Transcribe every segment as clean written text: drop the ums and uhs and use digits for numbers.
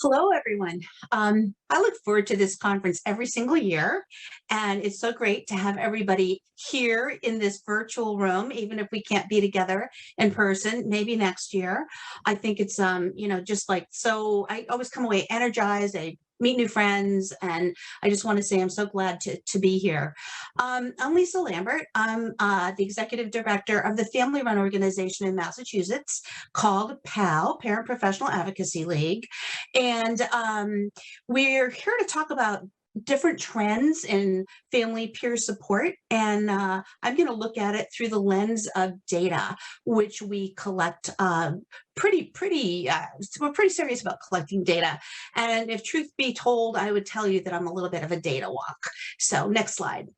Hello, everyone. I look forward to this conference every single year, and it's so great to have everybody here in this virtual room, even if we can't be together in person, maybe next year. I think it's, just like so. I always come away energized. I meet new friends, and I just want to say I'm so glad to be here. I'm Lisa Lambert. I'm the executive director of the family-run organization in Massachusetts called PAL, Parent Professional Advocacy League. And we're here to talk about different trends in family peer support. And I'm going to look at it through the lens of data, which we collect we're pretty serious about collecting data. And if truth be told, I would tell you that I'm a little bit of a data walk. So next slide.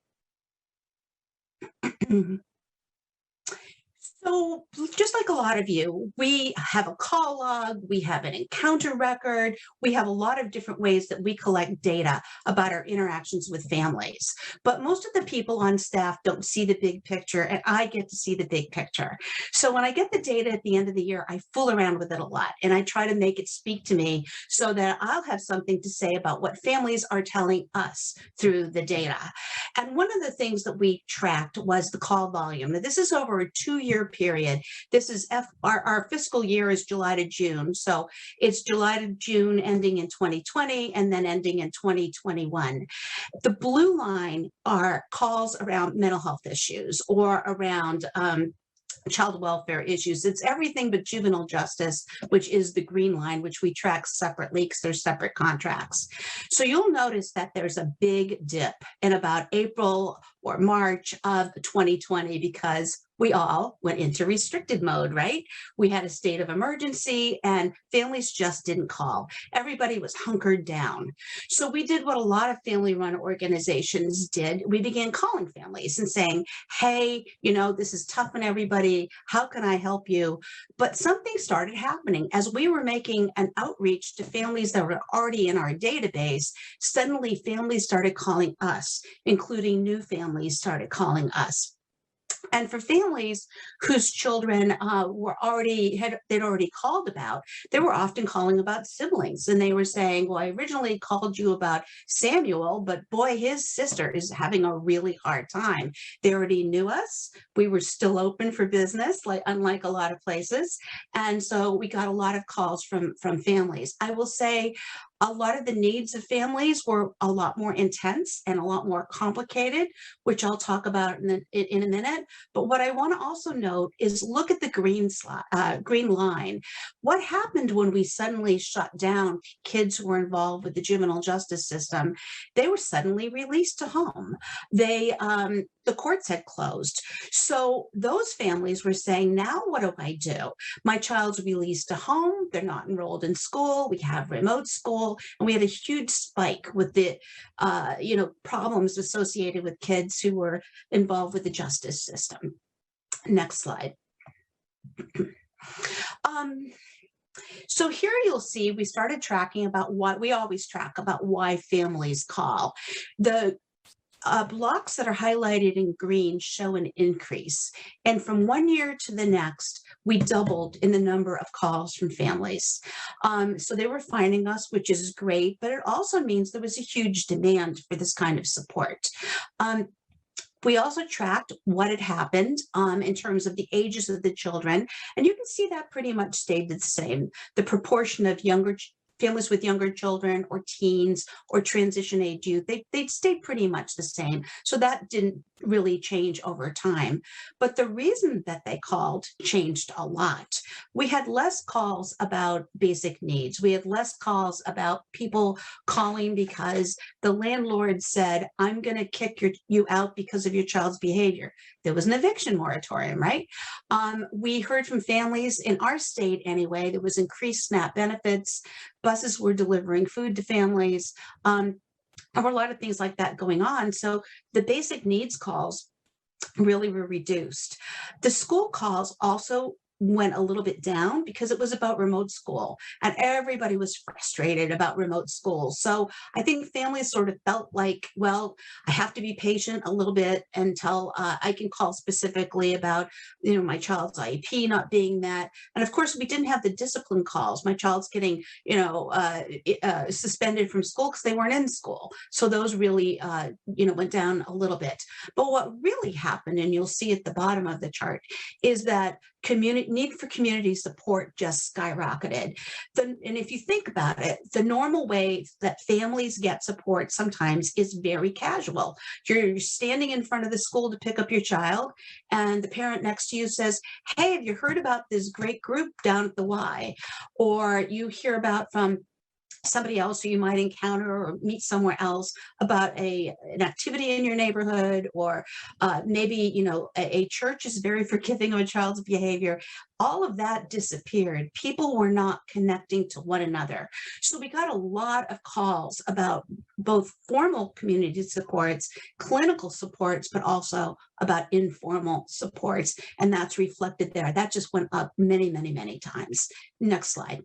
So just like a lot of you, we have a call log, we have an encounter record, we have a lot of different ways that we collect data about our interactions with families. But most of the people on staff don't see the big picture, and I get to see the big picture. So when I get the data at the end of the year, I fool around with it a lot, and I try to make it speak to me so that I'll have something to say about what families are telling us through the data. And one of the things that we tracked was the call volume. Now, this is over a 2-year period. This is our fiscal year is July to June. So it's July to June ending in 2020 and then ending in 2021. The blue line are calls around mental health issues or around child welfare issues. It's everything but juvenile justice, which is the green line, which we track separately because they're separate contracts. So you'll notice that there's a big dip in about April or March of 2020 because we all went into restricted mode, right? We had a state of emergency and families just didn't call. Everybody was hunkered down. So we did what a lot of family-run organizations did. We began calling families and saying, hey, this is tough on everybody. How can I help you? But something started happening. As we were making an outreach to families that were already in our database, suddenly families started calling us, including new families started calling us. And for families whose children they'd already called about, they were often calling about siblings. And they were saying, well, I originally called you about Samuel, but boy, his sister is having a really hard time. They already knew us. We were still open for business, unlike a lot of places. And so we got a lot of calls from families. I will say a lot of the needs of families were a lot more intense and a lot more complicated, which I'll talk about in a minute. But what I want to also note is look at the green line. What happened when we suddenly shut down kids who were involved with the juvenile justice system? They were suddenly released to home. The courts had closed. So those families were saying, now what do I do? My child's released to home. They're not enrolled in school. We have remote school. And we had a huge spike with the, problems associated with kids who were involved with the justice system. Next slide. So here you'll see we started tracking about what we always track about why families call. The blocks that are highlighted in green show an increase. And from one year to the next, we doubled in the number of calls from families. So they were finding us, which is great, but it also means there was a huge demand for this kind of support. We also tracked what had happened in terms of the ages of the children, and you can see that pretty much stayed the same. The proportion of families with younger children or teens or transition age youth, they stayed pretty much the same. So that didn't really change over time. But the reason that they called changed a lot. We had less calls about basic needs. We had less calls about people calling because the landlord said, I'm going to kick you out because of your child's behavior. There was an eviction moratorium, right? We heard from families in our state anyway, there was increased SNAP benefits. Buses were delivering food to families. There were a lot of things like that going on. So the basic needs calls really were reduced. The school calls also went a little bit down because it was about remote school and everybody was frustrated about remote school. So I think families sort of felt like, well, I have to be patient a little bit until I can call specifically about, my child's IEP not being met. And of course, we didn't have the discipline calls. My child's getting, suspended from school because they weren't in school. So those really, went down a little bit. But what really happened, and you'll see at the bottom of the chart, is that need for community support just skyrocketed. And if you think about it, the normal way that families get support sometimes is very casual. You're standing in front of the school to pick up your child, and the parent next to you says, "Hey, have you heard about this great group down at the Y?" Or you hear about from somebody else who you might encounter or meet somewhere else about an activity in your neighborhood, or maybe a church is very forgiving of a child's behavior. All of that disappeared. People were not connecting to one another. So we got a lot of calls about both formal community supports, clinical supports, but also about informal supports. And that's reflected there. That just went up many, many, many times. Next slide.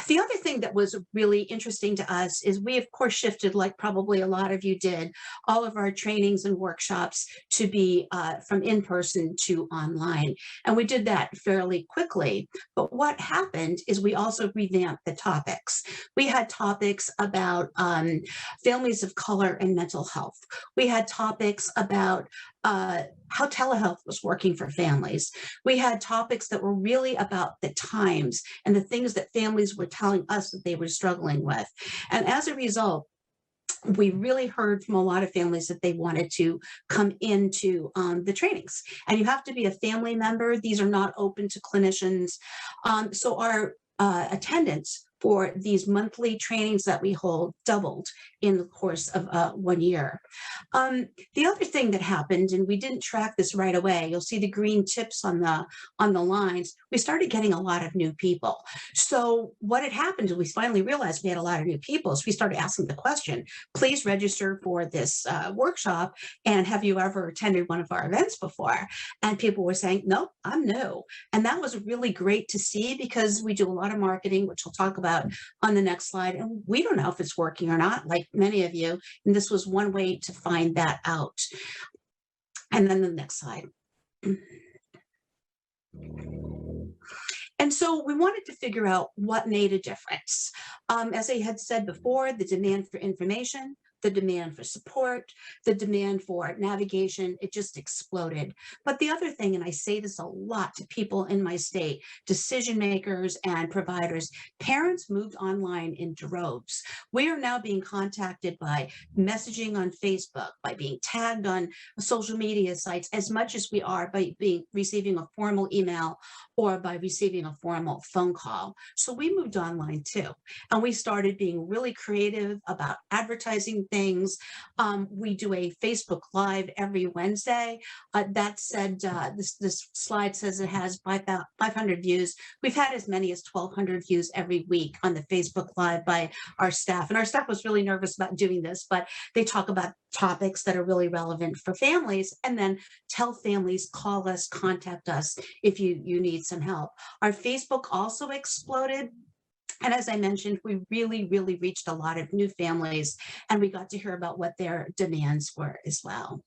The other thing that was really interesting to us is we, of course, shifted, like probably a lot of you did, all of our trainings and workshops to be from in-person to online. And we did that fairly quickly. But what happened is we also revamped the topics. We had topics about families of color and mental health. We had topics about how telehealth was working for families. We had topics that were really about the times and the things that families were telling us that they were struggling with. And as a result, we really heard from a lot of families that they wanted to come into the trainings. And you have to be a family member. These are not open to clinicians. So our attendance for these monthly trainings that we hold doubled in the course of 1 year. The other thing that happened, and we didn't track this right away, you'll see the green tips on the lines, we started getting a lot of new people. So what had happened is we finally realized we had a lot of new people. So we started asking the question, please register for this workshop, and have you ever attended one of our events before? And people were saying, no, I'm new. And that was really great to see, because we do a lot of marketing, which we'll talk about on the next slide, and we don't know if it's working or not, like many of you, and this was one way to find that out. And then the next slide. And so we wanted to figure out what made a difference. As I had said before, the demand for information, the demand for support, the demand for navigation, it just exploded. But the other thing, and I say this a lot to people in my state, decision makers and providers, parents moved online in droves. We are now being contacted by messaging on Facebook, by being tagged on social media sites, as much as we are by receiving a formal email or by receiving a formal phone call. So we moved online too. And we started being really creative about advertising things. We do a Facebook Live every Wednesday. That said, this slide says it has 500 views. We've had as many as 1,200 views every week on the Facebook Live by our staff. And our staff was really nervous about doing this, but they talk about topics that are really relevant for families, and then tell families, call us, contact us if you need some help. Our Facebook also exploded. And as I mentioned, we really, really reached a lot of new families, and we got to hear about what their demands were as well.